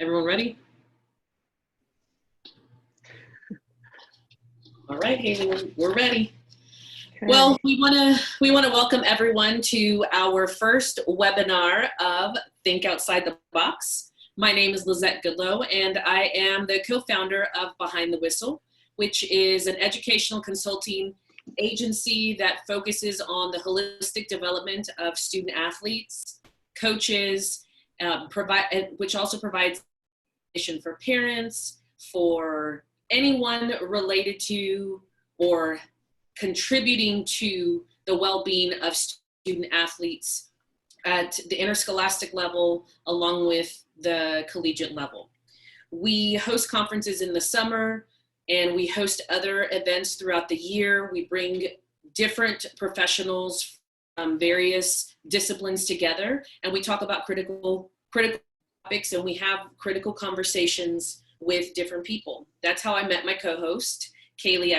Everyone ready? All right, Haley, we're ready. Okay. Well, we want to welcome everyone to our first webinar of Think Outside the Box. My name is Lizette Goodlow, and I am the co-founder of Behind the Whistle, which is an educational consulting agency that focuses on the holistic development of student athletes, coaches, which also provides information for parents, for anyone related to or contributing to the well-being of student athletes at the interscholastic level along with the collegiate level. We host conferences in the summer and we host other events throughout the year. We bring different professionals from various disciplines together and we talk about critical topics and we have critical conversations with different people. That's how I met my co-host, Haley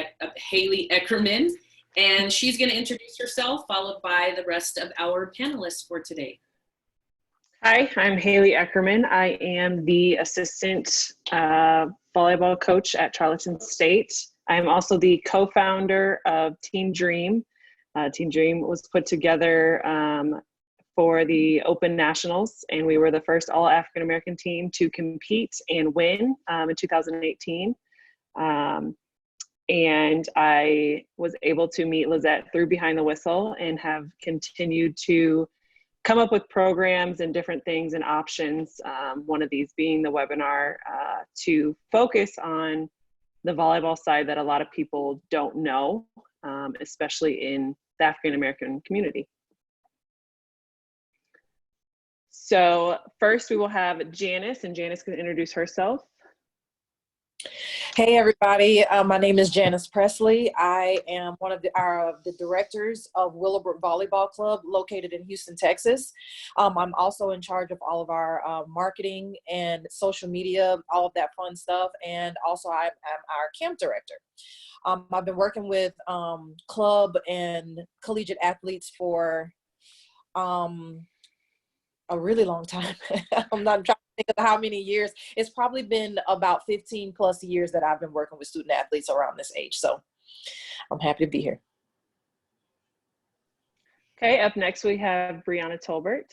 Eckerman, and she's going to introduce herself, followed by the rest of our panelists for today. Hi, I'm Haley Eckerman. I am the assistant volleyball coach at Charleston State. I'm also the co-founder of Team Dream. Team Dream was put together for the Open Nationals, and we were the first all African-American team to compete and win in 2018. And I was able to meet Lizette through Behind the Whistle and have continued to come up with programs and different things and options. One of these being the webinar to focus on the volleyball side that a lot of people don't know, especially in the African-American community. So first we will have Janice, and Janice can introduce herself. Hey everybody, my name is Janice Presley. I am one of the directors of Willowbrook Volleyball Club located in Houston, Texas. I'm also in charge of all of our marketing and social media, all of that fun stuff, and also I'm our camp director. I've been working with club and collegiate athletes for a really long time. I'm not trying to think of how many years. It's probably been about 15 plus years that I've been working with student athletes around this age. So I'm happy to be here. Okay, up next we have Brianna Tolbert.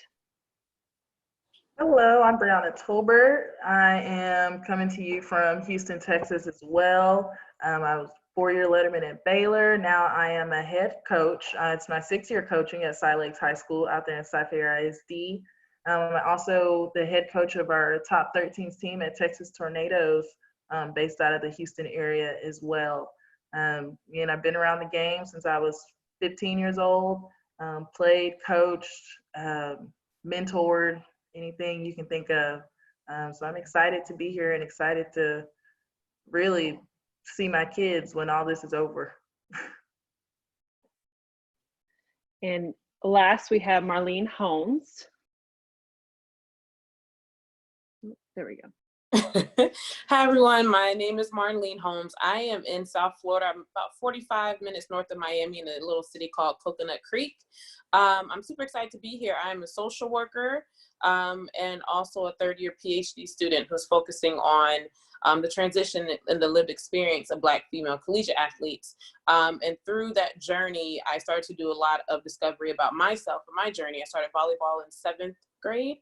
Hello, I'm Brianna Tolbert. I am coming to you from Houston, Texas as well. I was four-year letterman at Baylor. Now I am a head coach. It's my 6th year coaching at Cy Lakes High School out there in Cy-Fair ISD. I'm also the head coach of our top 13s team at Texas Tornadoes, based out of the Houston area as well. And I've been around the game since I was 15 years old, played, coached, mentored, anything you can think of. So I'm excited to be here and excited to really see my kids when all this is over. And last we have Marlene Holmes. There we go. Hi everyone, my name is Marlene Holmes. I am in South Florida. I'm about 45 minutes north of Miami in a little city called Coconut Creek. I'm super excited to be here. I'm a social worker and also a third-year PhD student who's focusing on the transition and the lived experience of Black female collegiate athletes. And through that journey, I started to do a lot of discovery about myself and my journey. I started volleyball in 7th grade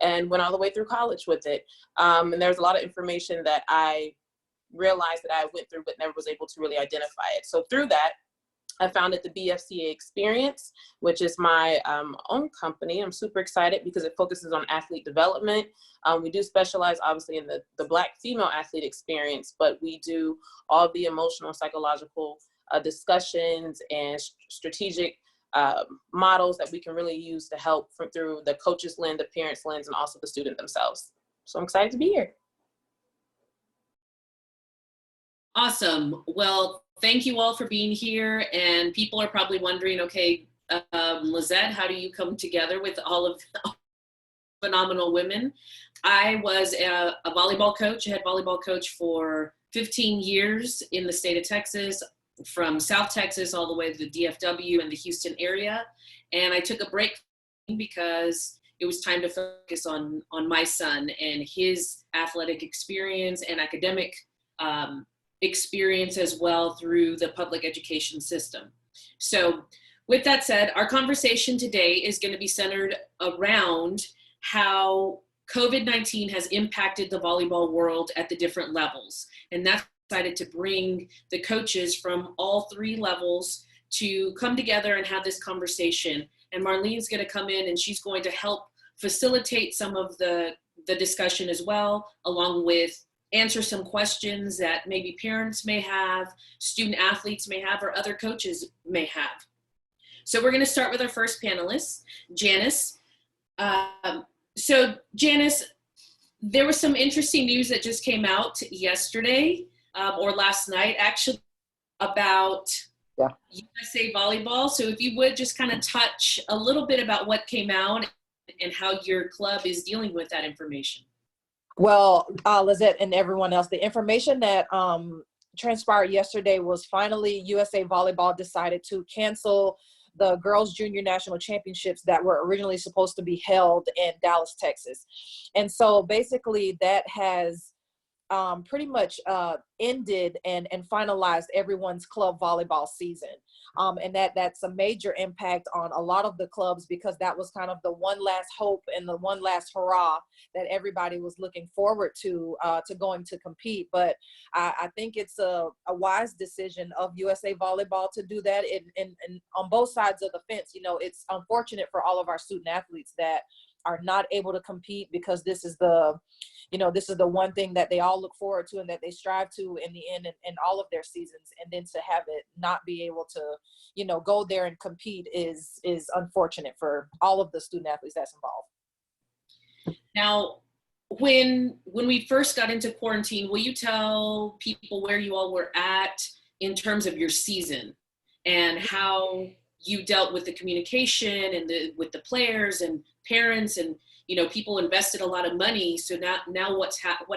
and went all the way through college with it. And there's a lot of information that I realized that I went through but never was able to really identify it. So through that, I founded the BFCA Experience, which is my own company. I'm super excited because it focuses on athlete development. We do specialize obviously in the Black female athlete experience, but we do all the emotional, psychological discussions and strategic models that we can really use to help through the coach's lens, the parent's lens, and also the student themselves. So I'm excited to be here. Awesome. Well, thank you all for being here. And people are probably wondering, okay, Lizette, how do you come together with all of phenomenal women? I was a volleyball coach, a head volleyball coach for 15 years in the state of Texas, from South Texas all the way to the DFW and the Houston area. And I took a break because it was time to focus on my son and his athletic experience and academic experience as well through the public education system. So with that said, our conversation today is going to be centered around how COVID-19 has impacted the volleyball world at the different levels. And that's decided to bring the coaches from all three levels to come together and have this conversation. And Marlene's going to come in and she's going to help facilitate some of the discussion as well, along with answer some questions that maybe parents may have, student athletes may have, or other coaches may have. So we're going to start with our first panelist, Janice. So Janice, there was some interesting news that just came out yesterday or last night, actually, about USA Volleyball. So if you would just kind of touch a little bit about what came out and how your club is dealing with that information. Well, Lizette and everyone else, the information that transpired yesterday was finally USA Volleyball decided to cancel the Girls Junior National Championships that were originally supposed to be held in Dallas, Texas. And so basically that has pretty much ended and finalized everyone's club volleyball season. And that's a major impact on a lot of the clubs, because that was kind of the one last hope and the one last hurrah that everybody was looking forward to going to compete. But I think it's a wise decision of USA Volleyball to do that. And on both sides of the fence, you know, it's unfortunate for all of our student athletes that are not able to compete, because this is the one thing that they all look forward to and that they strive to in the end in all of their seasons. And then to have it not be able to, you know, go there and compete is unfortunate for all of the student athletes that's involved. Now, when we first got into quarantine, will you tell people where you all were at in terms of your season and how you dealt with the communication and with the players and parents, and you know, people invested a lot of money. So now what happened?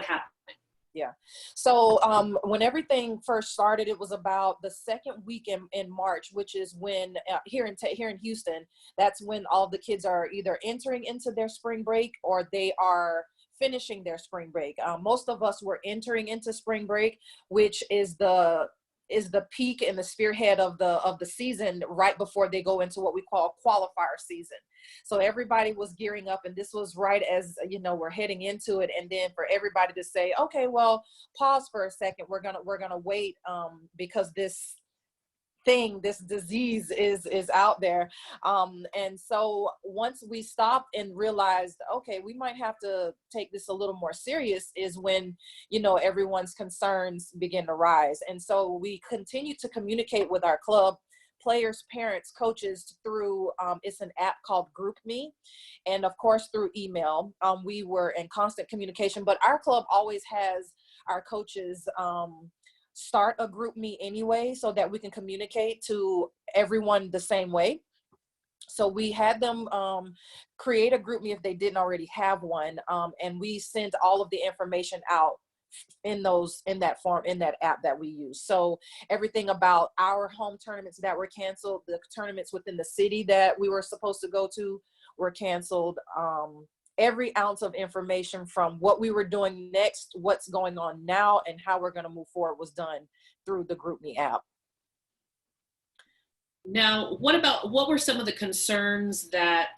Yeah. So when everything first started, it was about the second week in March, which is when here in Houston, that's when all the kids are either entering into their spring break or they are finishing their spring break. Most of us were entering into spring break, which is the peak and the spearhead of the season right before they go into what we call qualifier season. So everybody was gearing up, and this was right as, you know, we're heading into it. And then for everybody to say, okay, well, pause for a second. We're gonna wait because this disease is out there. And so once we stopped and realized, okay, we might have to take this a little more serious, is when, you know, everyone's concerns begin to rise. And so we continue to communicate with our club players, parents, coaches through it's an app called GroupMe, and of course through email. We were in constant communication, but our club always has our coaches start a GroupMe anyway, so that we can communicate to everyone the same way. So we had them create a GroupMe if they didn't already have one, and we sent all of the information out in that form, in that app that we use. So everything about our home tournaments that were canceled, the tournaments within the city that we were supposed to go to were canceled. Every ounce of information from what we were doing next, what's going on now, and how we're going to move forward was done through the GroupMe app. Now, what were some of the concerns that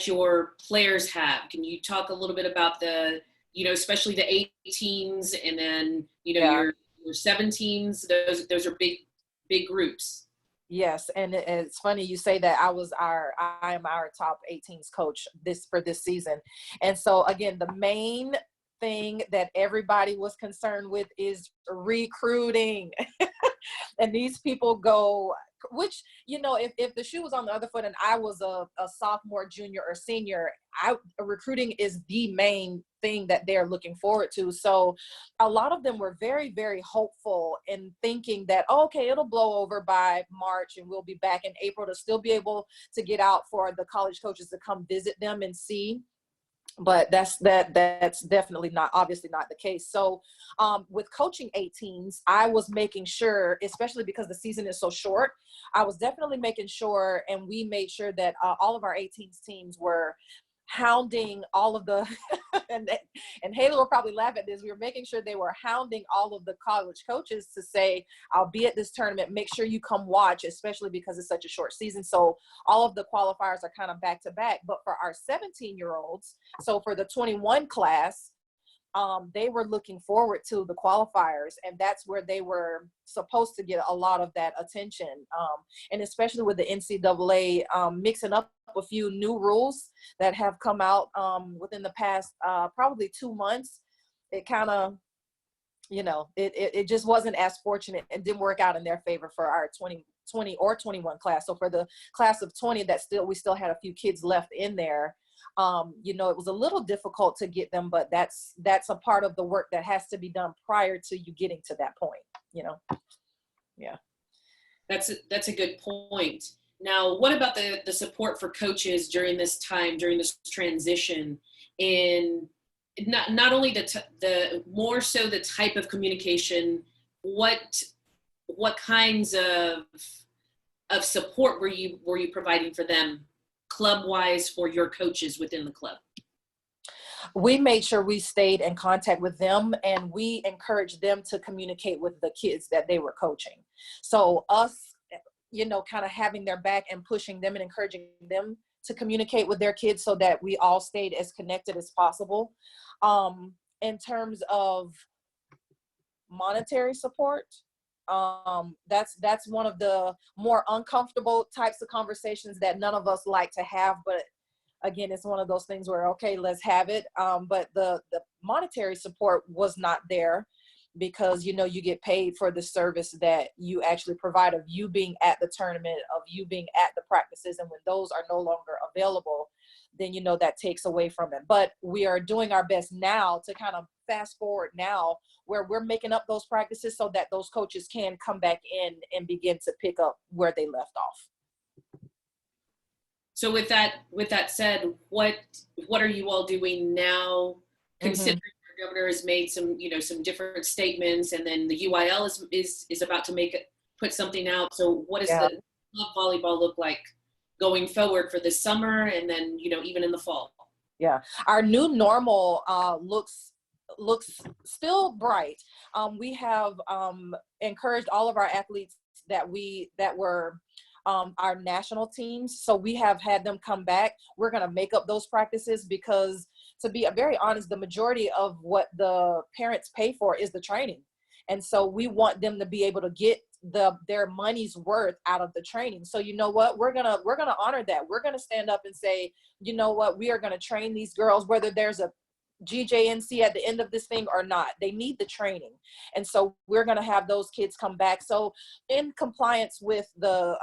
your players have? Can you talk a little bit about the, you know, especially the 18s and then, you know, your 17s, those are big groups. Yes, and it's funny you say that. I am our top 18s coach for this season. And so again, the main thing that everybody was concerned with is recruiting. And these people go, which, you know, if the shoe was on the other foot and I was a sophomore, junior, or senior, recruiting is the main thing that they're looking forward to. So a lot of them were very, very hopeful in thinking that, oh, okay, it'll blow over by March and we'll be back in April to still be able to get out for the college coaches to come visit them and see. but that's definitely not, obviously not the case. So with coaching 18s, I was making sure, especially because the season is so short, I was definitely making sure, and we made sure that all of our 18s teams were hounding all of the and Haley will probably laugh at this, we were making sure they were hounding all of the college coaches to say, I'll be at this tournament, make sure you come watch, especially because it's such a short season. So all of the qualifiers are kind of back to back. But for our 17-year-olds, so for the 21 class, they were looking forward to the qualifiers, and that's where they were supposed to get a lot of that attention. And especially with the NCAA mixing up a few new rules that have come out within the past probably 2 months, it kind of, it just wasn't as fortunate and didn't work out in their favor for our 20 or 21 class. So for the class of 20, we still had a few kids left in there. It was a little difficult to get them, but that's a part of the work that has to be done prior to you getting to that point, Yeah. That's a good point. Now, what about the support for coaches during this time, during this transition, in not only the more so the type of communication, what kinds of support were you providing for them, club-wise, for your coaches within the club? We made sure we stayed in contact with them, and we encouraged them to communicate with the kids that they were coaching. So us, kind of having their back and pushing them and encouraging them to communicate with their kids so that we all stayed as connected as possible. In terms of monetary support, that's one of the more uncomfortable types of conversations that none of us like to have, but again, it's one of those things where, okay, let's have it. But the monetary support was not there because, you get paid for the service that you actually provide, of you being at the tournament, of you being at the practices. And when those are no longer available, then, that takes away from it. But we are doing our best now to kind of fast forward now, where we're making up those practices so that those coaches can come back in and begin to pick up where they left off. So with that said, what are you all doing now, considering the governor has made some different statements, and then the UIL is about to put something out. So what does the club volleyball look like going forward for this summer, and then even in the fall? Yeah, our new normal looks still bright. We have encouraged all of our athletes that were our national teams. So we have had them come back. We're going to make up those practices because, to be very honest, the majority of what the parents pay for is the training. And so we want them to be able to get their money's worth out of the training. So you know what, we're gonna honor that. We're gonna stand up and say, you know what, we are gonna train these girls, whether there's a GJNC at the end of this thing or not. They need the training. And so we're going to have those kids come back. So in compliance with the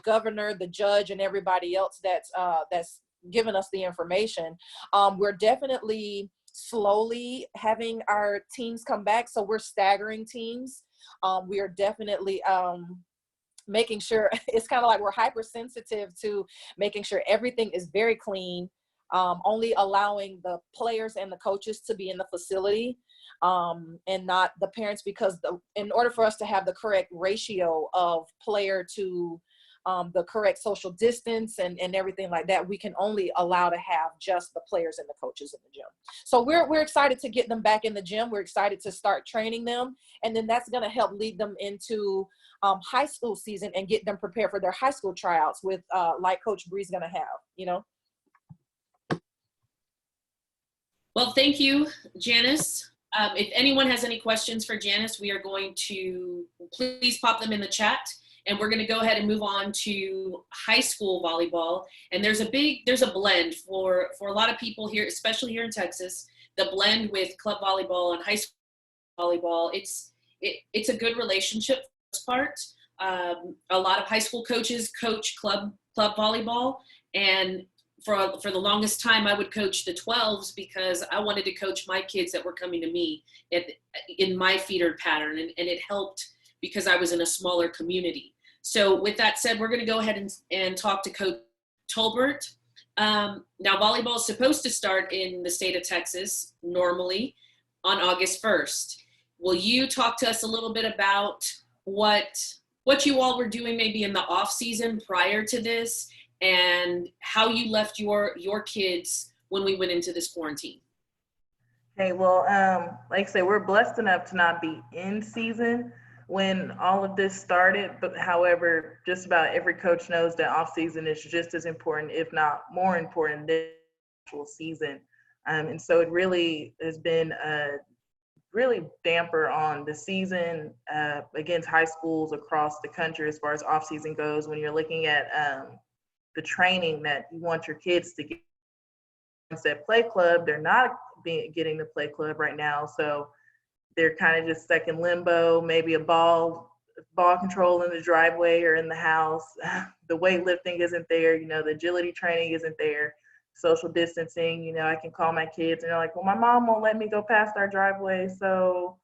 governor, the judge, and everybody else that's given us the information, we're definitely slowly having our teams come back. So we're staggering teams. We are definitely making sure, it's kind of like we're hypersensitive to making sure everything is very clean. Only allowing the players and the coaches to be in the facility, and not the parents, because in order for us to have the correct ratio of player to the correct social distance and everything like that, we can only allow to have just the players and the coaches in the gym. So we're excited to get them back in the gym. We're excited to start training them, and then that's going to help lead them into high school season and get them prepared for their high school tryouts with like Coach Bree's going to have, Well, thank you, Janice. If anyone has any questions for Janice, we are going to please pop them in the chat, and we're going to go ahead and move on to high school volleyball. And there's a blend for a lot of people here, especially here in Texas, the blend with club volleyball and high school volleyball. It's a good relationship for this part. A lot of high school coaches coach club volleyball, and for the longest time, I would coach the 12s because I wanted to coach my kids that were coming to me in my feeder pattern, and it helped because I was in a smaller community. So with that said, we're going to go ahead and talk to Coach Tolbert. Now, volleyball is supposed to start in the state of Texas normally on August 1st. Will you talk to us a little bit about what you all were doing maybe in the off season prior to this, and how you left your kids when we went into this quarantine? Hey, well, like I said, we're blessed enough to not be in season when all of this started. But however, just about every coach knows that off season is just as important, if not more important, than the actual season. And so it really has been a really damper on the season against high schools across the country as far as off season goes. When you're looking at the training that you want your kids to get at play club, they're not getting the play club right now, so they're kind of just stuck in limbo. Maybe a ball control in the driveway or in the house. The weightlifting isn't there, the agility training isn't there, social distancing. I can call my kids and they're like, well, my mom won't let me go past our driveway, so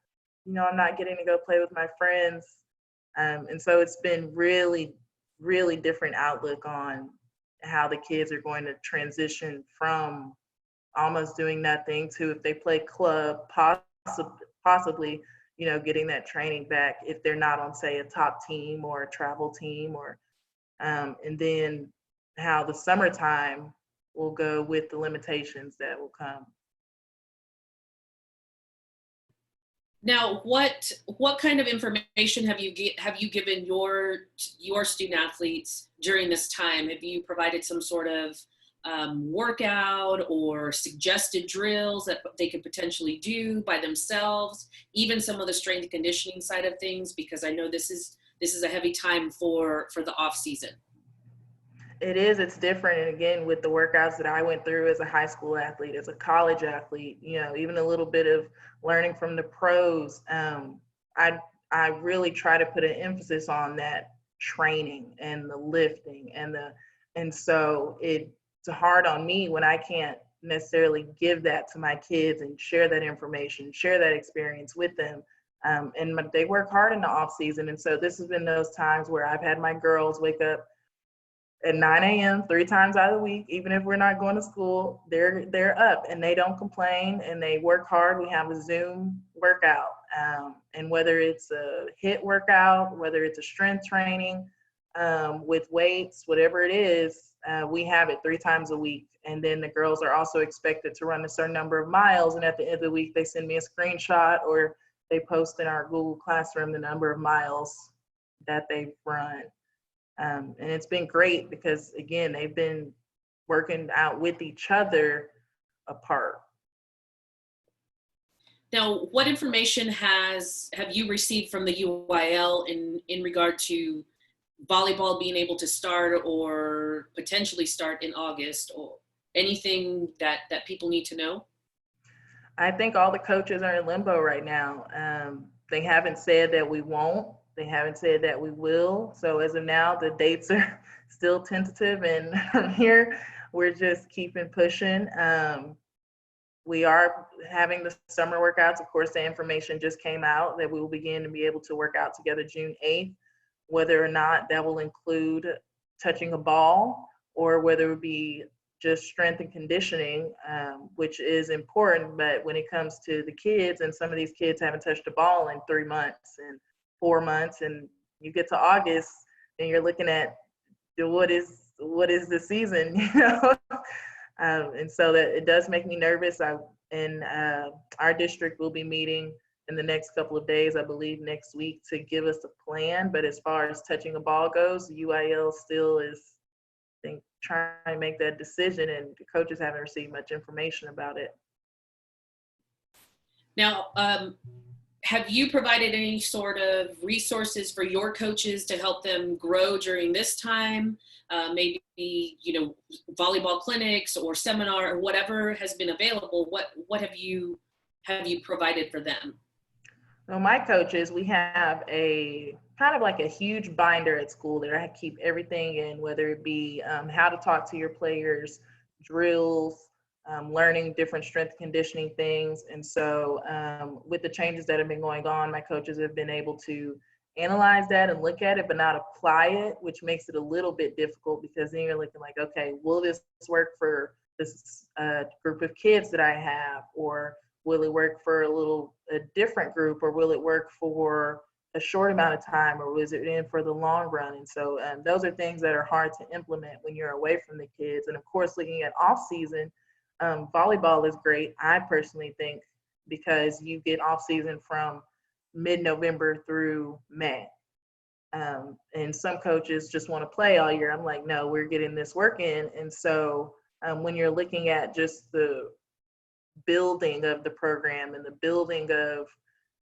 I'm not getting to go play with my friends. And so it's been really, really different outlook on how the kids are going to transition from almost doing nothing to, if they play club, possibly, getting that training back if they're not on, say, a top team or a travel team, or and then how the summertime will go with the limitations that will come. Now, what kind of information have you given your student athletes during this time? Have you provided some sort of workout or suggested drills that they could potentially do by themselves? Even some of the strength and conditioning side of things, because I know this is a heavy time for the off season. It is. It's different. And again, with the workouts that I went through as a high school athlete, as a college athlete, even a little bit of learning from the pros, I really try to put an emphasis on that training and the lifting and so it's hard on me when I can't necessarily give that to my kids and share that information, share that experience with them. And they work hard in the off season. And so this has been those times where I've had my girls wake up at 9 a.m. 3 times out of the week. Even if we're not going to school, they're up and they don't complain and they work hard. We have a Zoom workout, and whether it's a HIIT workout, whether it's a strength training with weights, whatever it is, we have it 3 times a week. And then the girls are also expected to run a certain number of miles, and at the end of the week they send me a screenshot or they post in our Google Classroom the number of miles that they've run. And it's been great because, again, they've been working out with each other apart. Now, what information have you received from the UIL in regard to volleyball being able to start or potentially start in August, or anything that people need to know? I think all the coaches are in limbo right now. They haven't said that we won't. They haven't said that we will. So as of now, the dates are still tentative, and from here, we're just keeping pushing. We are having the summer workouts. Of course, the information just came out that we will begin to be able to work out together June 8th. Whether or not that will include touching a ball or whether it be just strength and conditioning, which is important. But when it comes to the kids, and some of these kids haven't touched a ball in 3 months and 4 months, and you get to August and you're looking at what is the season, and so that it does make me nervous. Our district will be meeting in the next couple of days, I believe next week, to give us a plan. But as far as touching a ball goes, the UIL still is, I think, trying to make that decision, and the coaches haven't received much information about it. Now, have you provided any sort of resources for your coaches to help them grow during this time? Maybe, volleyball clinics or seminar or whatever has been available. What have you provided for them? So my coaches, we have a kind of like a huge binder at school that I keep everything in, whether it be how to talk to your players, drills, learning different strength conditioning things. And so with the changes that have been going on, my coaches have been able to analyze that and look at it, but not apply it, which makes it a little bit difficult because then you're looking like, okay, will this work for this group of kids that I have, or will it work for a different group, or will it work for a short amount of time, or was it in for the long run? And so those are things that are hard to implement when you're away from the kids. And of course, looking at off season, volleyball is great, I personally think, because you get off season from mid-November through May. And some coaches just want to play all year. I'm like, no, we're getting this work in. And so when you're looking at just the building of the program and the building of,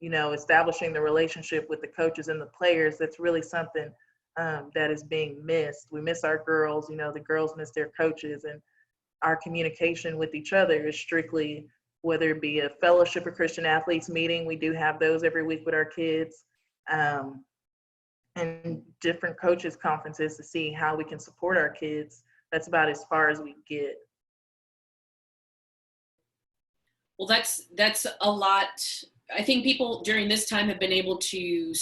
establishing the relationship with the coaches and the players, that's really something that is being missed. We miss our girls, the girls miss their coaches, and our communication with each other is strictly, whether it be a Fellowship of Christian Athletes meeting, we do have those every week with our kids, and different coaches conferences to see how we can support our kids. That's about as far as we get. Well, that's a lot. I think people during this time have been able to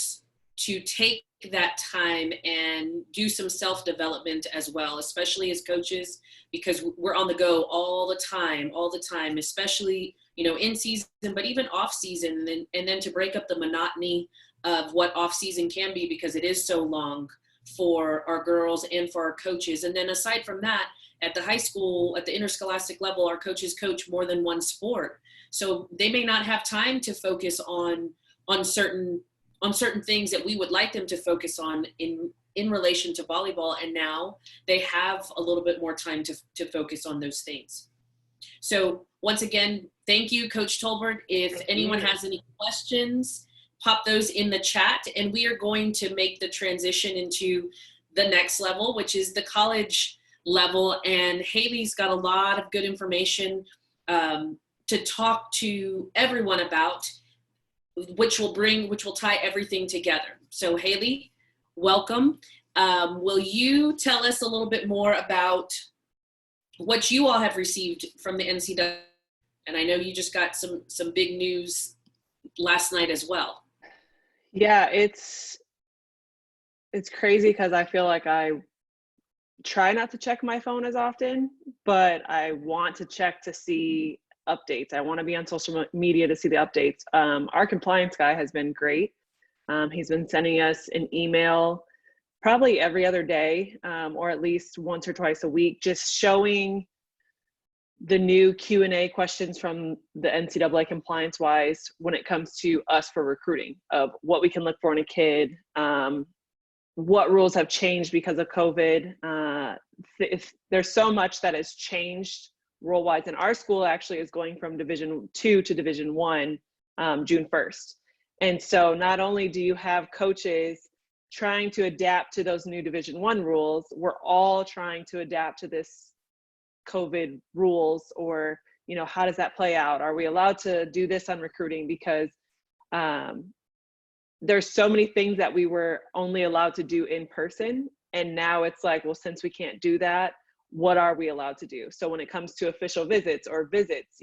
take that time and do some self-development as well, especially as coaches, because we're on the go all the time, especially, in season, but even off season, and then to break up the monotony of what off season can be, because it is so long for our girls and for our coaches. And then aside from that, at the high school, at the interscholastic level, our coaches coach more than one sport. So they may not have time to focus on certain things that we would like them to focus on in relation to volleyball. And now they have a little bit more time to focus on those things. So once again, thank you, Coach Tolbert. If anyone has any questions, pop those in the chat, and we are going to make the transition into the next level, which is the college level. And Haley's got a lot of good information to talk to everyone about, which will tie everything together. So Haley, welcome. Will you tell us a little bit more about what you all have received from the NCAA? And I know you just got some big news last night as well. Yeah, it's crazy because I feel like I try not to check my phone as often, but I want to check to see updates. I want to be on social media to see the updates. Our compliance guy has been great. He's been sending us an email probably every other day, or at least once or twice a week, just showing the new Q&A questions from the NCAA compliance wise when it comes to us for recruiting, of what we can look for in a kid, what rules have changed because of COVID. If there's so much that has changed rule-wise, and our school actually is going from Division II to Division I June 1st. And so not only do you have coaches trying to adapt to those new Division I rules, we're all trying to adapt to this COVID rules, or, how does that play out? Are we allowed to do this on recruiting? Because there's so many things that we were only allowed to do in person. And now it's like, well, since we can't do that, what are we allowed to do? So when it comes to official visits or visits,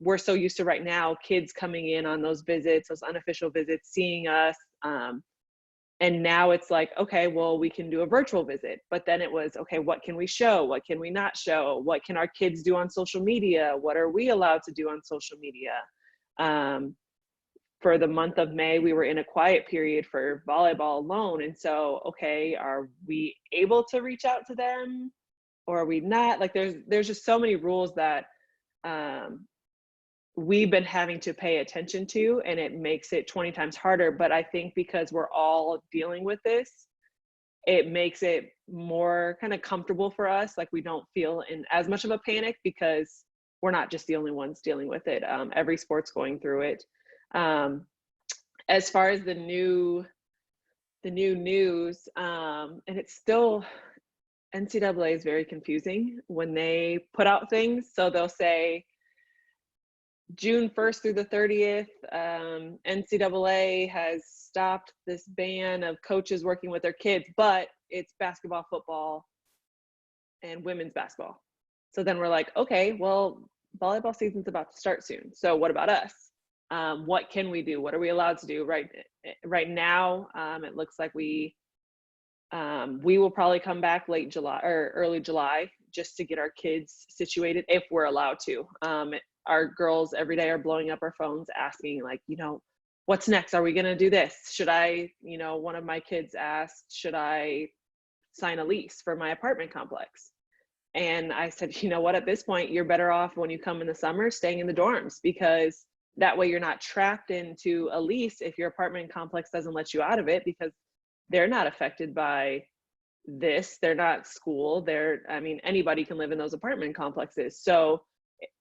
we're so used to right now kids coming in on those visits, those unofficial visits, seeing us. And now it's like, okay, well, we can do a virtual visit. But then it was, okay, what can we show? What can we not show? What can our kids do on social media? What are we allowed to do on social media? For the month of May, we were in a quiet period for volleyball alone. And so, okay, are we able to reach out to them, or are we not? Like there's just so many rules that we've been having to pay attention to, and it makes it 20 times harder. But I think because we're all dealing with this, it makes it more kind of comfortable for us. Like we don't feel in as much of a panic because we're not just the only ones dealing with it. Every sport's going through it. As far as the new news, and it's still, NCAA is very confusing when they put out things. So they'll say June 1st through the 30th, NCAA has stopped this ban of coaches working with their kids, but it's basketball, football, and women's basketball. So then we're like, okay, well, volleyball season's about to start soon. So what about us? What can we do? What are we allowed to do? Right now, it looks like we will probably come back late July or early July just to get our kids situated if we're allowed to. Our girls every day are blowing up our phones asking, like, what's next? Are we going to do this? Should I, one of my kids asked, should I sign a lease for my apartment complex? And I said, you know what, at this point, you're better off when you come in the summer staying in the dorms, because that way you're not trapped into a lease if your apartment complex doesn't let you out of it, because they're not affected by this. They're not school. Anybody can live in those apartment complexes. So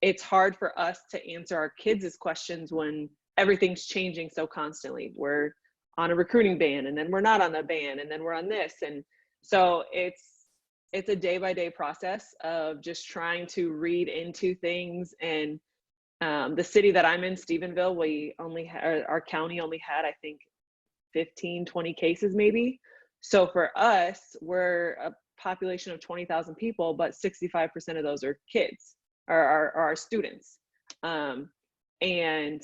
it's hard for us to answer our kids' questions when everything's changing so constantly. We're on a recruiting ban, and then we're not on the ban, and then we're on this. And so it's a day-by-day process of just trying to read into things. And the city that I'm in, Stephenville, our county only had, I think, 15, 20 cases maybe. So for us, we're a population of 20,000 people, but 65% of those are kids, are our students. And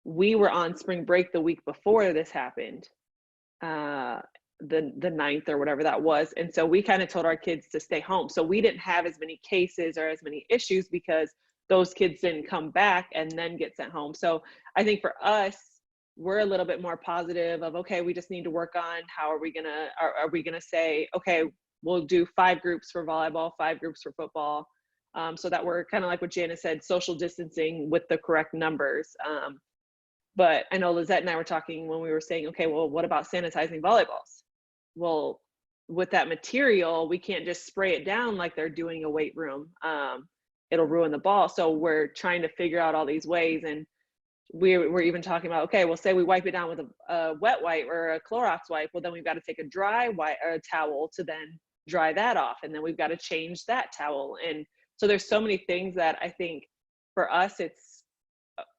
we were on spring break the week before this happened, the 9th or whatever that was. And so we kind of told our kids to stay home. So we didn't have as many cases or as many issues because those kids didn't come back and then get sent home. So I think for us, we're a little bit more positive of, okay, we just need to work on how are we gonna say, okay, we'll do 5 groups for volleyball, 5 groups for football, so that we're kind of like what Janice said, social distancing with the correct numbers. But I know Lizette and I were talking when we were saying, okay, well, what about sanitizing volleyballs? Well, with that material, we can't just spray it down like they're doing a weight room. It'll ruin the ball. So we're trying to figure out all these ways. And we're even talking about, okay, well, say we wipe it down with a wet wipe or a Clorox wipe. Well, then we've got to take a dry wipe or a towel to then dry that off. And then we've got to change that towel. And so there's so many things that I think for us, it's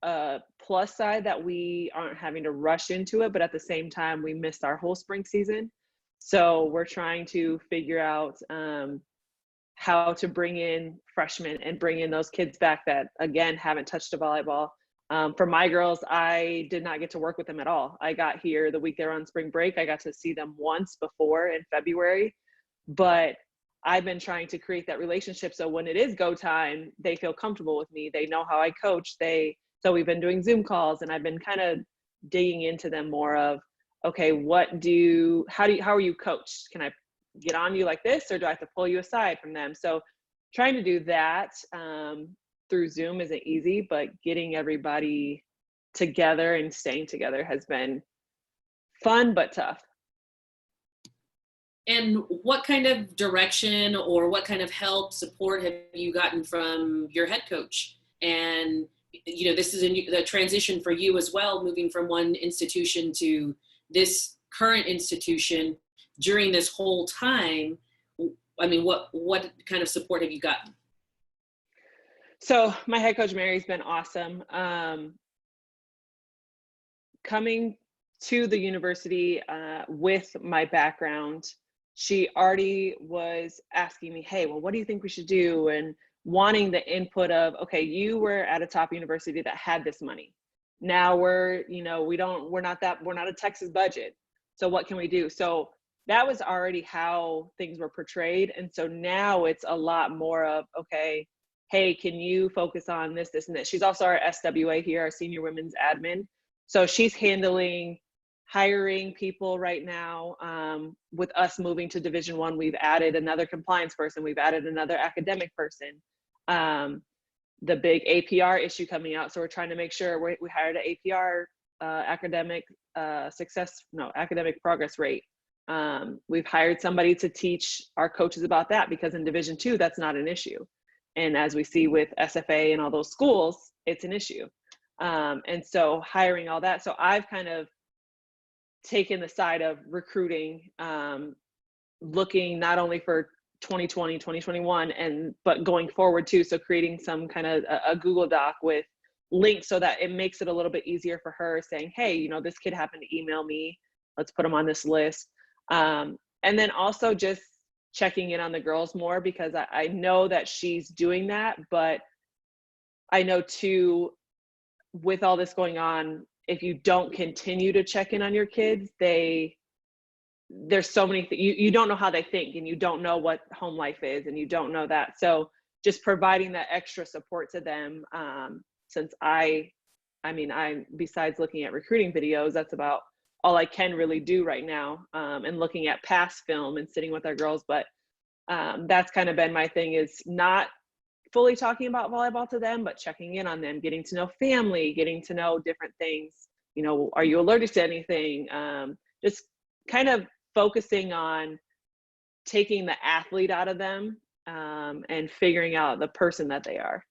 a plus side that we aren't having to rush into it, but at the same time, we missed our whole spring season. So we're trying to figure out how to bring in freshmen and bring in those kids back that, again, haven't touched a volleyball. For my girls, I did not get to work with them at all. I got here the week they were on spring break. I got to see them once before in February, but I've been trying to create that relationship. So when it is go time, they feel comfortable with me. They know how I coach. So we've been doing Zoom calls, and I've been kind of digging into them more of, okay, how are you coached? Can I get on you like this, or do I have to pull you aside from them? So trying to do that through Zoom isn't easy, but getting everybody together and staying together has been fun, but tough. And what kind of direction or what kind of help, support have you gotten from your head coach? And, this is the transition for you as well, moving from one institution to this current institution during this whole time. I mean, what kind of support have you gotten? So my head coach, Mary's been awesome. Coming to the university with my background, she already was asking me, hey, well, what do you think we should do? And wanting the input of, okay, you were at a top university that had this money. Now we're not a Texas budget. So what can we do? So that was already how things were portrayed. And so now it's a lot more of, okay, hey, can you focus on this, this, and this? She's also our SWA here, our senior women's admin. So she's handling hiring people right now. With us moving to Division I, we've added another compliance person. We've added another academic person. The big APR issue coming out. So we're trying to make sure we hired an APR, academic progress rate. We've hired somebody to teach our coaches about that, because in Division II, that's not an issue. And as we see with SFA and all those schools, it's an issue. And so hiring all that. So I've kind of taken the side of recruiting, looking not only for 2020, 2021, but going forward too. So creating some kind of a Google Doc with links so that it makes it a little bit easier for her, saying, hey, this kid happened to email me. Let's put them on this list. And then also just checking in on the girls more, because I know that she's doing that, but I know too, with all this going on, if you don't continue to check in on your kids, there's so many you don't know how they think, and you don't know what home life is, and you don't know that. So just providing that extra support to them, since I mean, I, besides looking at recruiting videos, that's about all I can really do right now, and looking at past film and sitting with our girls. But that's kind of been my thing, is not fully talking about volleyball to them, but checking in on them, getting to know family, getting to know different things. You know, are you allergic to anything? Just kind of focusing on taking the athlete out of them, and figuring out the person that they are.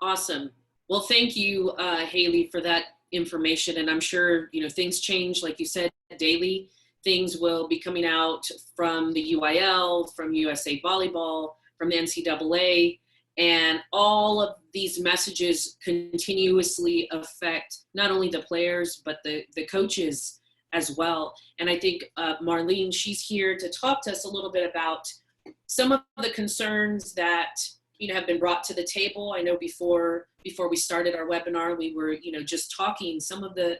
Awesome. Well, thank you, Haley, for that information. And I'm sure, you know, things change, like you said, daily. Things will be coming out from the UIL, from USA Volleyball, from the NCAA, and all of these messages continuously affect not only the players, but the coaches as well. And I think Marlene, she's here to talk to us a little bit about some of the concerns that, you know, have been brought to the table. I know before we started our webinar, we were, you know, just talking some of the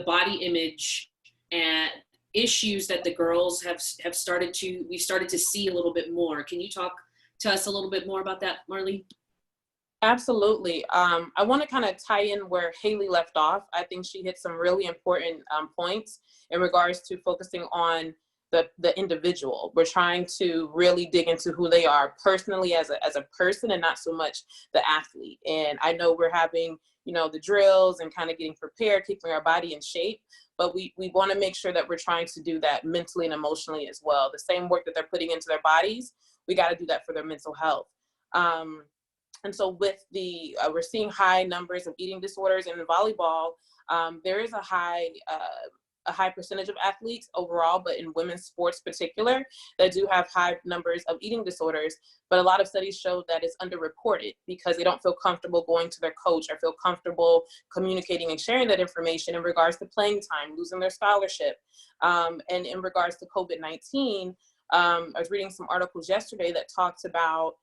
body image and issues that the girls we've started to see a little bit more. Can you talk to us a little bit more about that, Marlene? Absolutely. I want to kind of tie in where Haley left off. I think she hit some really important points in regards to focusing on the individual. We're trying to really dig into who they are personally as a person, and not so much the athlete. And I know we're having, you know, the drills and kind of getting prepared, keeping our body in shape, but we want to make sure that we're trying to do that mentally and emotionally as well. The same work that they're putting into their bodies, we got to do that for their mental health. And so with we're seeing high numbers of eating disorders, and in volleyball, there is a high percentage of athletes overall, but in women's sports particular, that do have high numbers of eating disorders. But a lot of studies show that it's underreported because they don't feel comfortable going to their coach or feel comfortable communicating and sharing that information in regards to playing time, losing their scholarship. And in regards to COVID-19, I was reading some articles yesterday that talks about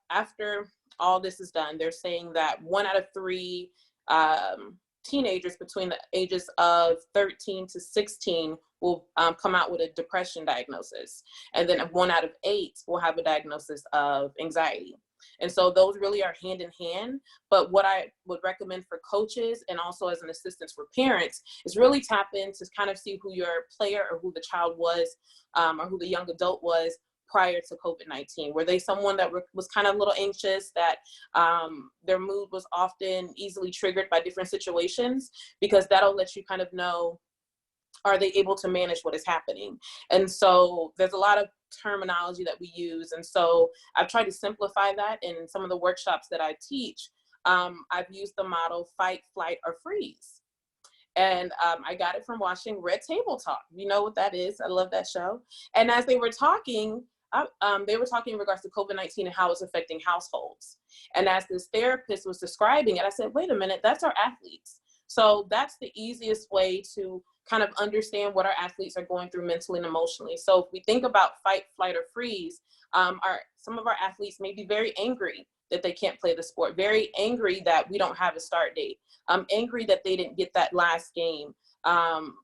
after all this is done, they're saying that 1 out of 3 teenagers between the ages of 13 to 16 will come out with a depression diagnosis. And then 1 out of 8 will have a diagnosis of anxiety. And so those really are hand in hand. But what I would recommend for coaches, and also as an assistant for parents, is really tap in to kind of see who your player or who the child was, or who the young adult was prior to COVID-19. Were they someone that was kind of a little anxious, that their mood was often easily triggered by different situations? Because that'll let you kind of know, are they able to manage what is happening? And so there's a lot of terminology that we use. And so I've tried to simplify that in some of the workshops that I teach. I've used the model fight, flight, or freeze. And I got it from watching Red Table Talk. You know what that is? I love that show. And as they were talking, they were talking in regards to COVID-19 and how it's affecting households. And as this therapist was describing it, I said, wait a minute, that's our athletes. So that's the easiest way to kind of understand what our athletes are going through mentally and emotionally. So if we think about fight, flight, or freeze, some of our athletes may be very angry that they can't play the sport, very angry that we don't have a start date, angry that they didn't get that last game,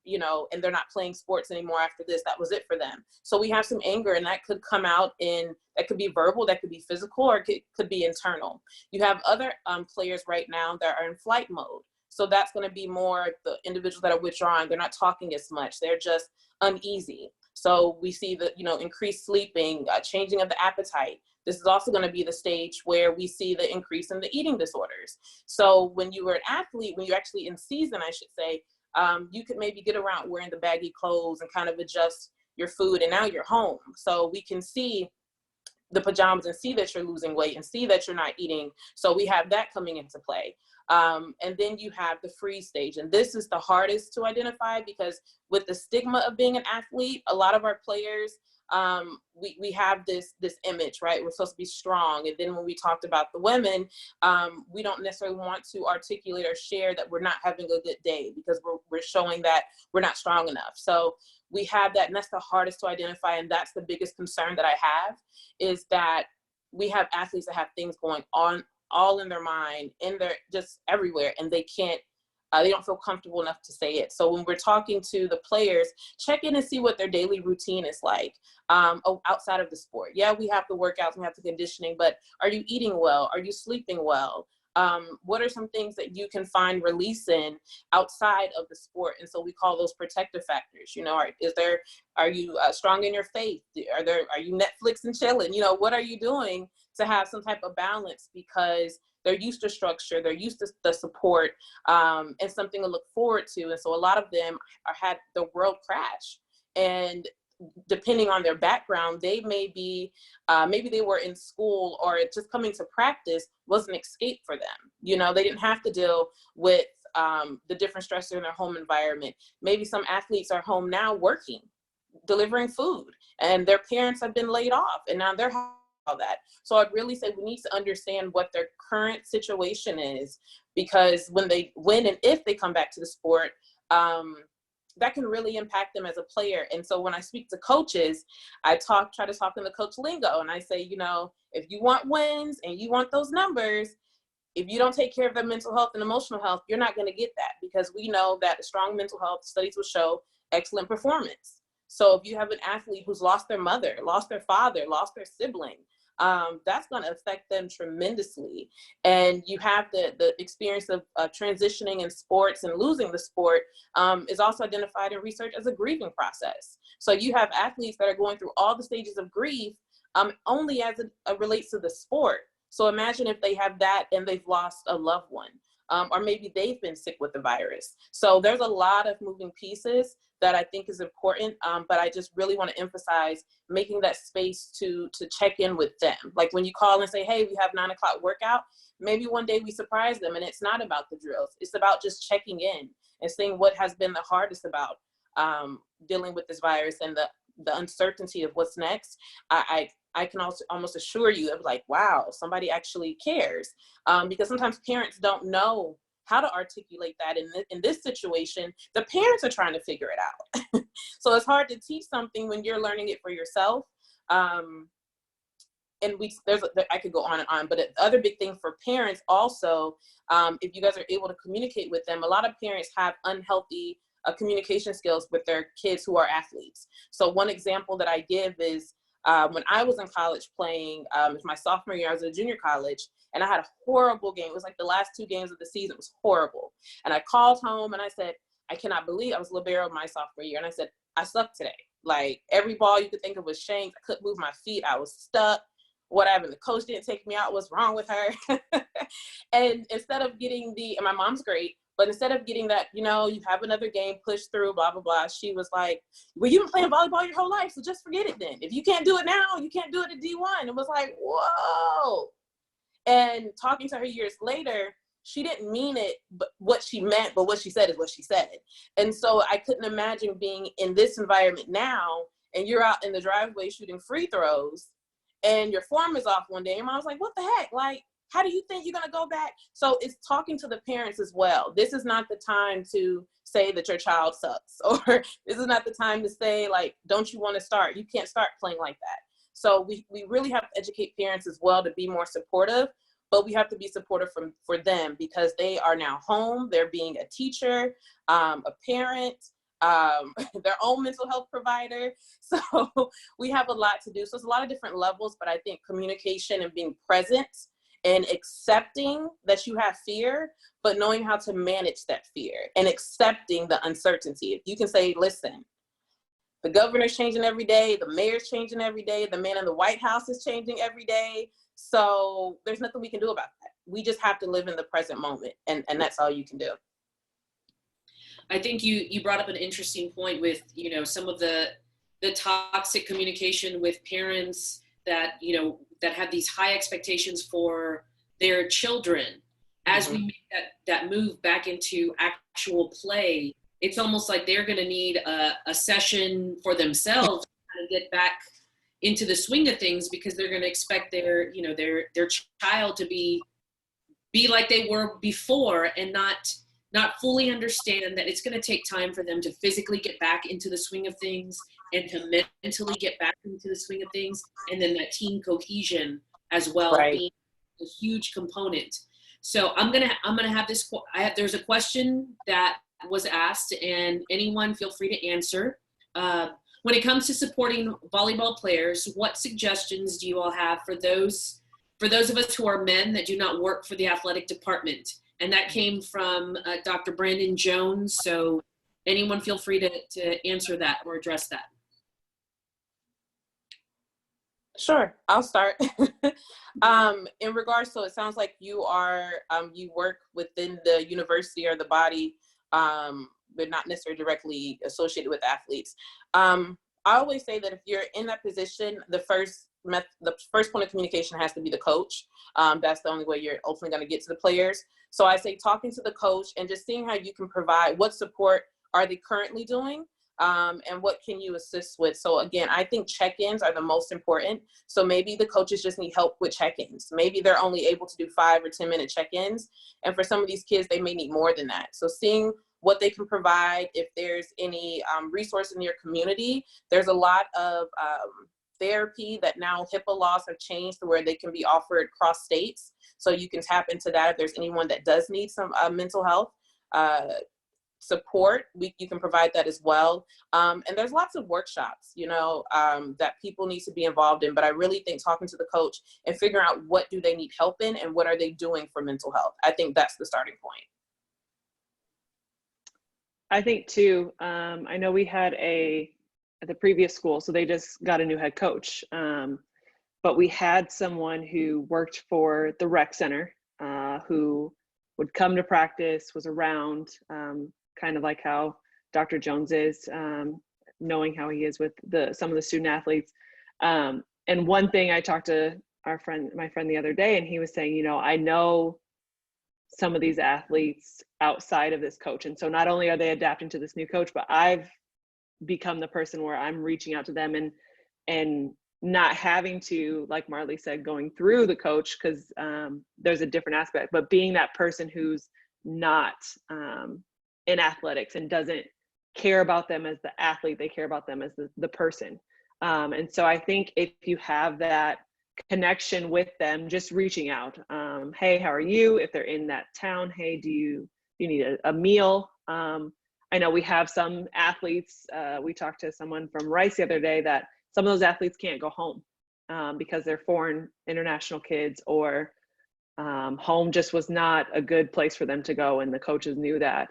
you know, and they're not playing sports anymore after this. That was it for them. So we have some anger, and that could come out that could be verbal, that could be physical, or it could be internal. You have other players right now that are in flight mode. So that's going to be more the individuals that are withdrawing. They're not talking as much. They're just uneasy. So we see the, you know, increased sleeping, changing of the appetite. This is also going to be the stage where we see the increase in the eating disorders. So when you were an athlete, when you're actually in season, I should say, you could maybe get around wearing the baggy clothes and kind of adjust your food, and now you're home. So we can see the pajamas and see that you're losing weight and see that you're not eating. So we have that coming into play. And then you have the freeze stage. And this is the hardest to identify, because with the stigma of being an athlete, a lot of our players, we have this image, right? We're supposed to be strong. And then when we talked about the women, we don't necessarily want to articulate or share that we're not having a good day, because we're showing that we're not strong enough. So we have that, and that's the hardest to identify. And that's the biggest concern that I have, is that we have athletes that have things going on all in their mind, in their just everywhere, and they can't, they don't feel comfortable enough to say it. So when we're talking to the players, check in and see what their daily routine is like outside of the sport. Yeah, we have the workouts, we have the conditioning, but are you eating well? Are you sleeping well? What are some things that you can find release in outside of the sport? And so we call those protective factors. You know, are you strong in your faith? Are you Netflix and chilling? You know, what are you doing to have some type of balance? Because they're used to structure, they're used to the support, and something to look forward to. And so a lot of them had the world crash. And depending on their background, they may be, maybe they were in school, or just coming to practice was an escape for them. You know, they didn't have to deal with the different stressors in their home environment. Maybe some athletes are home now working, delivering food, and their parents have been laid off, and now they're all that. So I'd really say we need to understand what their current situation is, because when and if they come back to the sport, that can really impact them as a player. And so when I speak to coaches, I try to talk in the coach lingo, and I say, you know, if you want wins and you want those numbers, if you don't take care of their mental health and emotional health, you're not going to get that, because we know that a strong mental health, studies will show excellent performance. So if you have an athlete who's lost their mother, lost their father, lost their sibling, that's going to affect them tremendously. And you have the experience of transitioning in sports and losing the sport is also identified in research as a grieving process. So you have athletes that are going through all the stages of grief only as it relates to the sport. So imagine if they have that and they've lost a loved one, or maybe they've been sick with the virus. So there's a lot of moving pieces that I think is important, but I just really want to emphasize making that space to check in with them. Like when you call and say, hey, we have 9 o'clock workout, maybe one day we surprise them, and it's not about the drills. It's about just checking in and seeing what has been the hardest about dealing with this virus and the uncertainty of what's next. I can also almost assure you of like, wow, somebody actually cares, because sometimes parents don't know how to articulate that. In this situation, the parents are trying to figure it out. So it's hard to teach something when you're learning it for yourself. And I could go on and on, but the other big thing for parents also, if you guys are able to communicate with them, a lot of parents have unhealthy communication skills with their kids who are athletes. So one example that I give is when I was in college playing, my sophomore year, I was at a junior college, and I had a horrible game. It was like the last 2 games of the season. It was horrible. And I called home and I said, I cannot believe I was libero my sophomore year. And I said, I sucked today. Like every ball you could think of was shanked. I couldn't move my feet. I was stuck. Whatever. The coach didn't take me out. What's wrong with her? And instead of getting and my mom's great, but instead of getting that, you know, you have another game, push through, blah, blah, blah, she was like, well, you've been playing volleyball your whole life, so just forget it then. If you can't do it now, you can't do it at D1. It was like, whoa. And talking to her years later, she didn't mean it, but what she meant, but what she said is what she said. And so I couldn't imagine being in this environment now, and you're out in the driveway shooting free throws, and your form is off one day. And mom's like, what the heck? Like, how do you think you're going to go back? So it's talking to the parents as well. This is not the time to say that your child sucks, or this is not the time to say, like, don't you want to start? You can't start playing like that. So we really have to educate parents as well to be more supportive, but we have to be supportive for them, because they are now home. They're being a teacher, a parent, their own mental health provider. So we have a lot to do. So it's a lot of different levels, but I think communication and being present and accepting that you have fear, but knowing how to manage that fear and accepting the uncertainty. If you can say, listen, the governor's changing every day, the mayor's changing every day, the man in the White House is changing every day. So there's nothing we can do about that. We just have to live in the present moment, and that's all you can do. I think you brought up an interesting point with, you know, some of the toxic communication with parents that, you know, that have these high expectations for their children. As we make that move back into actual play, it's almost like they're going to need a session for themselves to get back into the swing of things, because they're going to expect their child to be like they were before, and not fully understand that it's going to take time for them to physically get back into the swing of things and to mentally get back into the swing of things. And then that team cohesion as well Right. being a huge component. So I'm gonna have this. There's a question that was asked, and anyone feel free to answer. When it comes to supporting volleyball players, what suggestions do you all have for those of us who are men that do not work for the athletic department? And that came from Dr. Brandon Jones. So anyone feel free to answer that or address that. Sure, I'll start. In regards, so it sounds like you are, you work within the university or the body, but not necessarily directly associated with athletes. I always say that if you're in that position, the first point of communication has to be the coach. That's the only way you're ultimately going to get to the players. So I say talking to the coach and just seeing how you can provide, what support are they currently doing? And what can you assist with? So again, I think check-ins are the most important. So maybe the coaches just need help with check-ins. Maybe they're only able to do 5 or 10-minute check-ins. And for some of these kids, they may need more than that. So seeing what they can provide, if there's any resource in your community, there's a lot of therapy that now HIPAA laws have changed to where they can be offered cross states. So you can tap into that if there's anyone that does need some mental health support, you can provide that as well. And there's lots of workshops, that people need to be involved in. But I really think talking to the coach and figuring out what do they need help in and what are they doing for mental health. I think that's the starting point. I think too, I know we had at the previous school, so they just got a new head coach. But we had someone who worked for the rec center, who would come to practice, was around, kind of like how Dr. Jones is, knowing how he is with some of the student athletes. And one thing, I talked to my friend the other day, and he was saying, I know some of these athletes outside of this coach. And so not only are they adapting to this new coach, but I've become the person where I'm reaching out to them and not having to, like Marley said, going through the coach, because there's a different aspect, but being that person who's not in athletics and doesn't care about them as the athlete, they care about them as the person. And so I think if you have that connection with them, just reaching out, hey, how are you? If they're in that town, hey, do you need a meal? I know we have some athletes, we talked to someone from Rice the other day that some of those athletes can't go home because they're foreign international kids, or home just was not a good place for them to go, and the coaches knew that.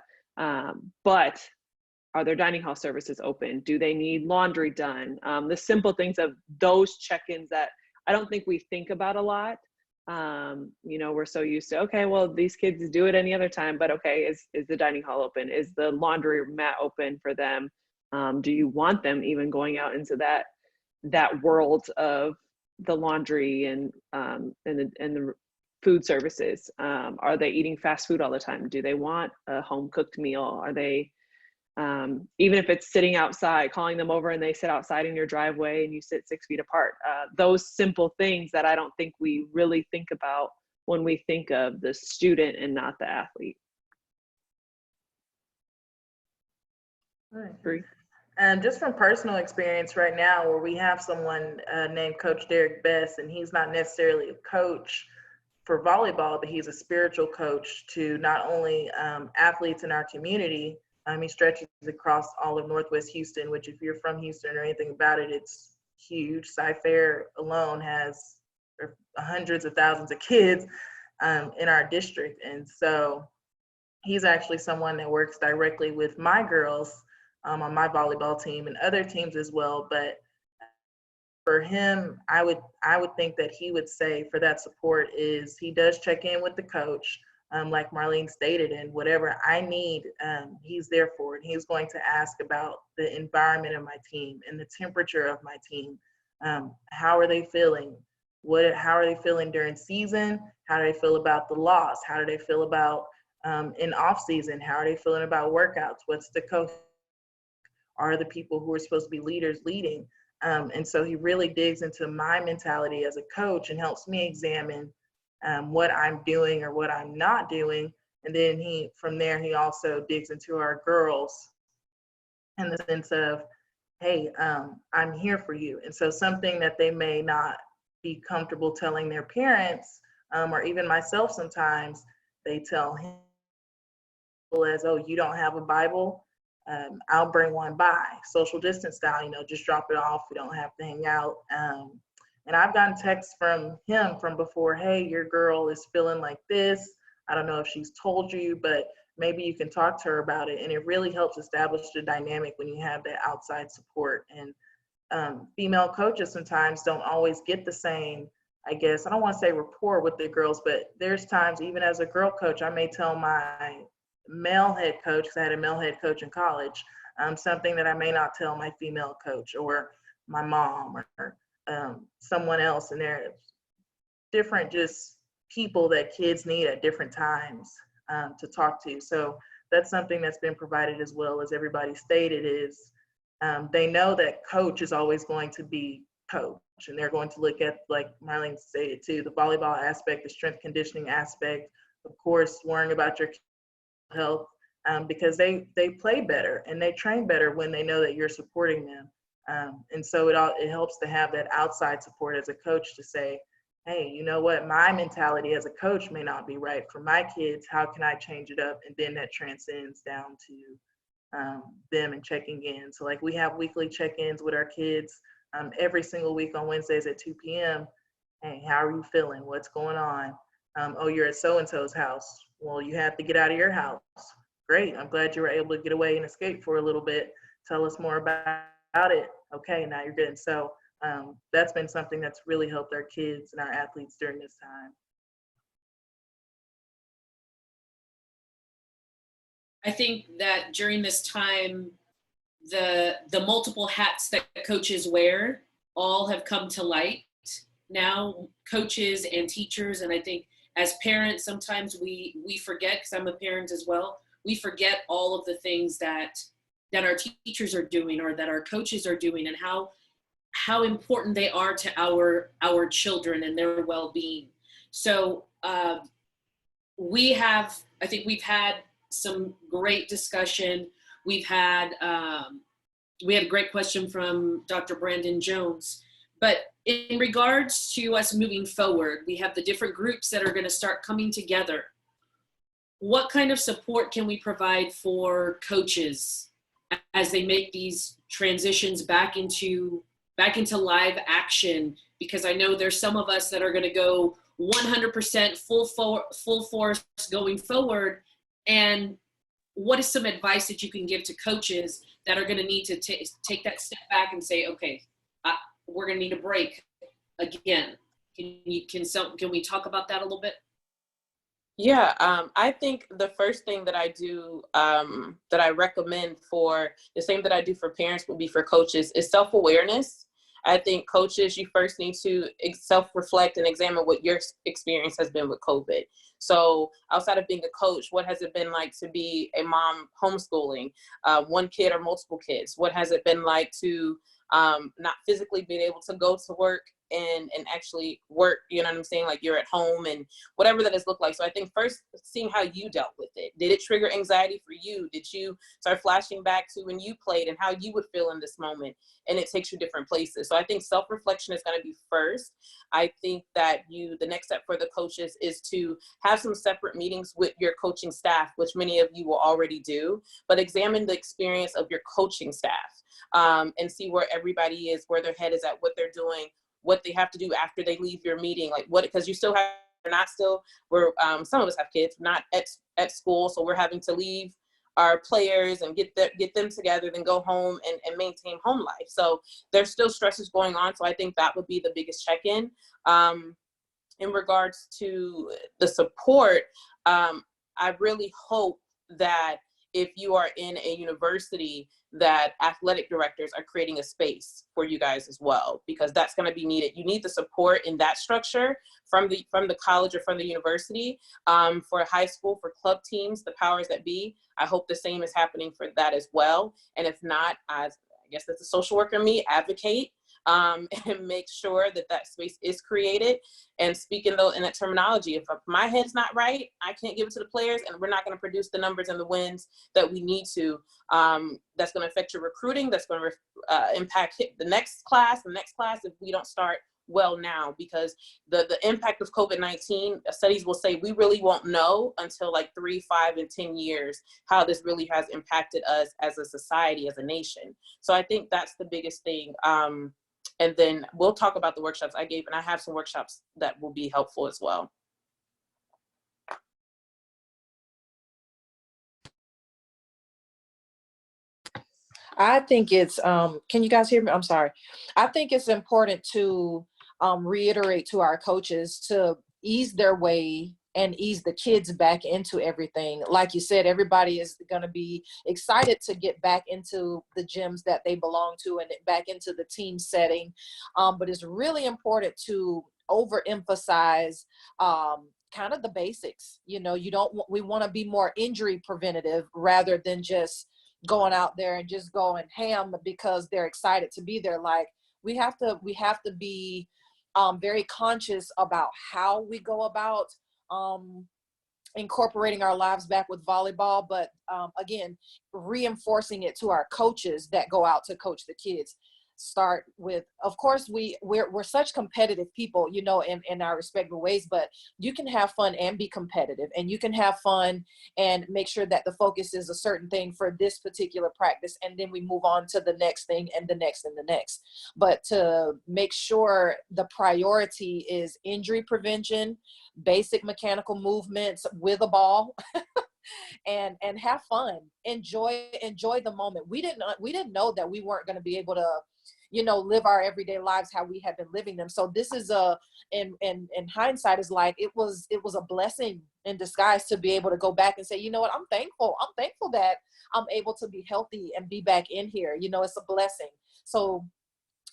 But are their dining hall services open? Do they need laundry done? The simple things of those check-ins that I don't think we think about a lot. We're so used to, okay, well, these kids do it any other time, but okay, is the dining hall open? Is the laundry mat open for them? Do you want them even going out into that world of the laundry and the food services? Are they eating fast food all the time? Do they want a home cooked meal? Are they, even if it's sitting outside, calling them over and they sit outside in your driveway and you sit 6 feet apart, those simple things that I don't think we really think about when we think of the student and not the athlete. Right. And just from personal experience right now, where we have someone named Coach Derek Best, and he's not necessarily a coach for volleyball, but he's a spiritual coach to not only athletes in our community. He stretches across all of Northwest Houston, which if you're from Houston or anything about it, it's huge. Cy-Fair alone has hundreds of thousands of kids in our district. And so he's actually someone that works directly with my girls on my volleyball team and other teams as well. But for him, I would think that he would say for that support is he does check in with the coach, like Marlene stated, and whatever I need, he's there for it. He's going to ask about the environment of my team and the temperature of my team. How are they feeling? How are they feeling during season? How do they feel about the loss? How do they feel about in off season? How are they feeling about workouts? What's the coach? Are the people who are supposed to be leaders leading? And so he really digs into my mentality as a coach and helps me examine what I'm doing or what I'm not doing. And then from there, he also digs into our girls in the sense of, hey, I'm here for you. And so something that they may not be comfortable telling their parents, or even myself sometimes, they tell him as, oh, you don't have a Bible? I'll bring one by, social distance style, just drop it off. We don't have to hang out. And I've gotten texts from him from before, hey, your girl is feeling like this. I don't know if she's told you, but maybe you can talk to her about it. And it really helps establish the dynamic when you have that outside support. And female coaches sometimes don't always get the same, I guess, I don't want to say rapport with the girls, but there's times, even as a girl coach, I may tell my male head coach, because I had a male head coach in college, something that I may not tell my female coach or my mom or someone else. And they're different just people that kids need at different times to talk to. So that's something that's been provided, as well as everybody stated, is they know that coach is always going to be coach, and they're going to look at, like Marlene stated too, the volleyball aspect, the strength conditioning aspect, of course, worrying about your health, because they play better and they train better when they know that you're supporting them. And so it helps to have that outside support as a coach to say, hey, you know what, my mentality as a coach may not be right for my kids. How can I change it up? And then that transcends down to them and checking in. So like we have weekly check-ins with our kids every single week on Wednesdays at 2 p.m. Hey, how are you feeling? What's going on? Oh, you're at so-and-so's house. Well, you have to get out of your house. Great. I'm glad you were able to get away and escape for a little bit. Tell us more about it. Okay, now you're good. So that's been something that's really helped our kids and our athletes during this time. I think that during this time, the multiple hats that coaches wear all have come to light. Now, coaches and teachers, and I think as parents, sometimes we forget, because I'm a parent as well, we forget all of the things that our teachers are doing or that our coaches are doing, and how important they are to our children and their well-being. So I think we've had some great discussion. We had a great question from Dr. Brandon Jones. But in regards to us moving forward, we have the different groups that are going to start coming together. What kind of support can we provide for coaches as they make these transitions back into live action? Because I know there's some of us that are going to go 100% full force going forward. And what is some advice that you can give to coaches that are going to need to take that step back and say, okay, we're going to need a break again? Can we talk about that a little bit? Yeah, I think the first thing that I do, that I recommend for the same that I do for parents would be for coaches, is self-awareness. I think coaches, you first need to self-reflect and examine what your experience has been with COVID. So outside of being a coach, what has it been like to be a mom homeschooling one kid or multiple kids? What has it been like to not physically being able to go to work and actually work, you know what I'm saying? Like you're at home and whatever that has looked like. So I think first seeing how you dealt with it. Did it trigger anxiety for you? Did you start flashing back to when you played and how you would feel in this moment? And it takes you different places. So I think self-reflection is going to be first. I think that the next step for the coaches is to have some separate meetings with your coaching staff, which many of you will already do, but examine the experience of your coaching staff and see where everybody is, where their head is at, what they're doing, what they have to do after they leave your meeting, like what, because you still have, some of us have kids not at school, so we're having to leave our players and get them together, then go home and maintain home life. So there's still stresses going on. So I think that would be the biggest check-in. In regards to the support, I really hope that if you are in a university, that athletic directors are creating a space for you guys as well, because that's going to be needed. You need the support in that structure from the college or from the university, for high school, for club teams, the powers that be. I hope the same is happening for that as well. And if not, I guess that's a social worker in me, advocate and make sure that space is created. And speaking though in that terminology, if my head's not right, I can't give it to the players, and we're not going to produce the numbers and the wins that we need to. That's going to affect your recruiting. That's going to impact the next class if we don't start well now, because the impact of COVID-19, studies will say we really won't know until like 3, 5, and 10 years how this really has impacted us as a society, as a nation. So I think that's the biggest thing. And then we'll talk about the workshops I gave, and I have some workshops that will be helpful as well. I think it's, can you guys hear me? I'm sorry. I think it's important to reiterate to our coaches to ease their way and ease the kids back into everything. Like you said, everybody is going to be excited to get back into the gyms that they belong to and back into the team setting. But it's really important to overemphasize kind of the basics. You know, we want to be more injury preventative rather than just going out there and just going ham because they're excited to be there. Like we have to be very conscious about how we go about incorporating our lives back with volleyball, but again, reinforcing it to our coaches that go out to coach the kids. Start with, of course, we're such competitive people, you know, in our respective ways, but you can have fun and be competitive, and you can have fun and make sure that the focus is a certain thing for this particular practice, and then we move on to the next thing and the next and the next. But to make sure the priority is injury prevention, basic mechanical movements with a ball, and have fun, enjoy the moment. We didn't know that we weren't going to be able to, you know, live our everyday lives how we had been living them. So this is in hindsight, is like it was a blessing in disguise to be able to go back and say, you know what, I'm thankful that I'm able to be healthy and be back in here. You know, it's a blessing. So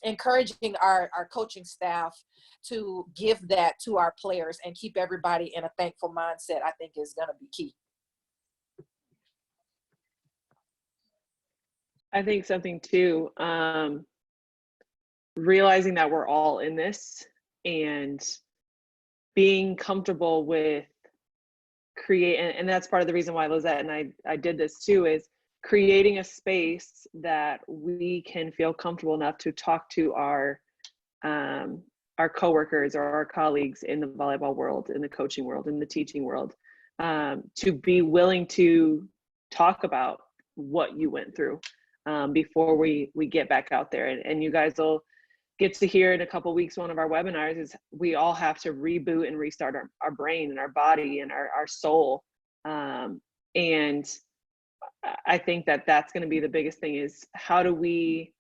encouraging our coaching staff to give that to our players and keep everybody in a thankful mindset, I think is going to be key. I think something too, realizing that we're all in this and being comfortable with and that's part of the reason why Lizette and I did this too, is creating a space that we can feel comfortable enough to talk to our coworkers or our colleagues in the volleyball world, in the coaching world, in the teaching world, to be willing to talk about what you went through before we get back out there. And you guys will get to hear in a couple of weeks, one of our webinars is we all have to reboot and restart our brain and our body and our soul. And I think that that's going to be the biggest thing, is how do we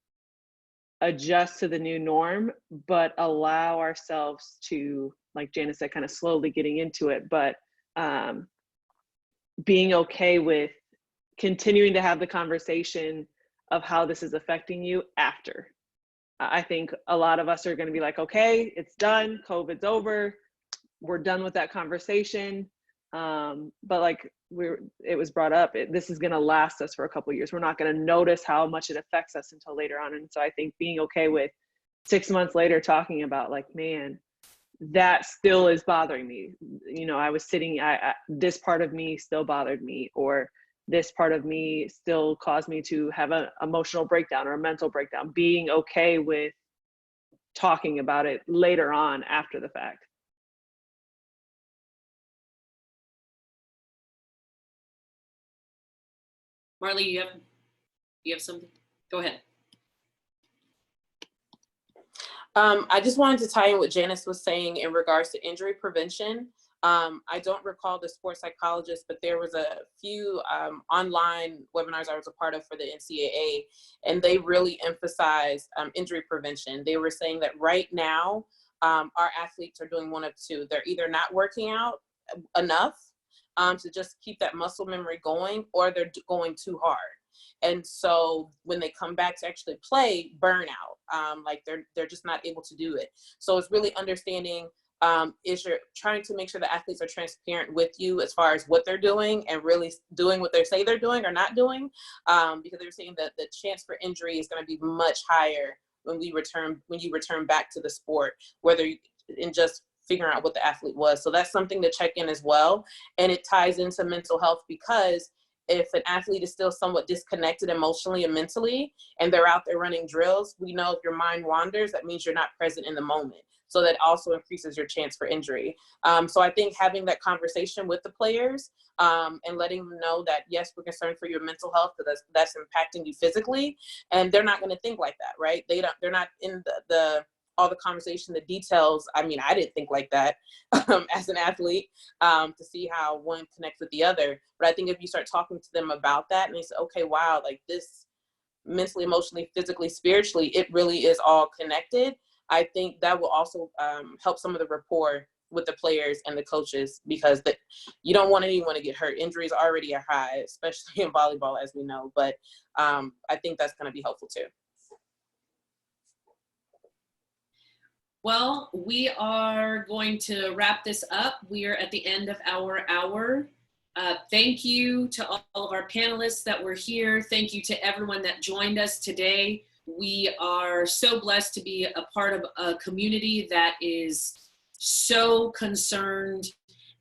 adjust to the new norm, but allow ourselves to, like Janice said, kind of slowly getting into it, but being okay with continuing to have the conversation of how this is affecting you after. I think a lot of us are going to be like, okay, it's done, COVID's over, we're done with that conversation. But like it was brought up, this is going to last us for a couple of years. We're not going to notice how much it affects us until later on. And so I think being okay with 6 months later talking about, like, man, that still is bothering me. You know, I was sitting, this part of me still bothered me, or this part of me still caused me to have an emotional breakdown or a mental breakdown. Being okay with talking about it later on after the fact. Marley, you have something? Go ahead. I just wanted to tie in what Janice was saying in regards to injury prevention. I don't recall the sports psychologist, but there was a few online webinars I was a part of for the NCAA, and they really emphasized injury prevention. They were saying that right now, our athletes are doing one of two. They're either not working out enough to just keep that muscle memory going, or they're going too hard. And so when they come back to actually play, burnout, like they're just not able to do it. So it's really understanding, is you're trying to make sure the athletes are transparent with you as far as what they're doing and really doing what they say they're doing or not doing, because they're saying that the chance for injury is going to be much higher when you return back to the sport, whether in just figuring out what the athlete was. So that's something to check in as well. And it ties into mental health, because if an athlete is still somewhat disconnected emotionally and mentally, and they're out there running drills, we know if your mind wanders, that means you're not present in the moment. So that also increases your chance for injury. So I think having that conversation with the players and letting them know that, yes, we're concerned for your mental health because that's impacting you physically. And they're not going to think like that, right? They're not in all the conversation, the details. I mean, I didn't think like that as an athlete to see how one connects with the other. But I think if you start talking to them about that and they say, okay, wow, like this mentally, emotionally, physically, spiritually, it really is all connected. I think that will also help some of the rapport with the players and the coaches, because you don't want anyone to get hurt. Injuries already are high, especially in volleyball, as we know. But I think that's going to be helpful too. Well, we are going to wrap this up. We are at the end of our hour. Thank you to all of our panelists that were here. Thank you to everyone that joined us today. We are so blessed to be a part of a community that is so concerned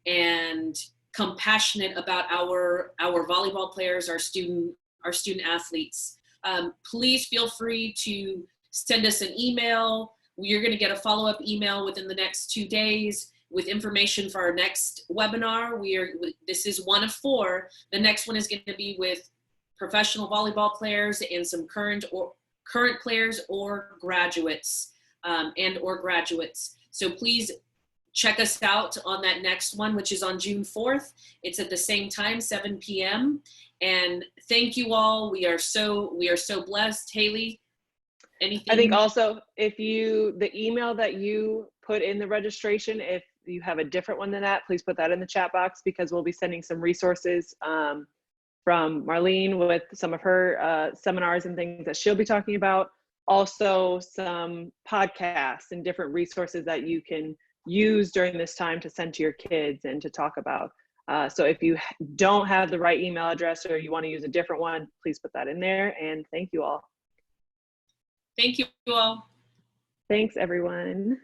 and compassionate about our volleyball players, our student athletes. Please feel free to send us an email. You're going to get a follow-up email within the next 2 days with information for our next webinar. This is one of 4. The next one is going to be with professional volleyball players and some current players or graduates or graduates. So please check us out on that next one, which is on June 4th. It's at the same time, 7 p.m. And thank you all. We are so blessed. Haley, anything? I think also the email that you put in the registration, if you have a different one than that, please put that in the chat box, because we'll be sending some resources from Marlene with some of her seminars and things that she'll be talking about. Also some podcasts and different resources that you can use during this time to send to your kids and to talk about. So if you don't have the right email address or you want to use a different one, please put that in there. And thank you all. Thank you all. Thanks, everyone.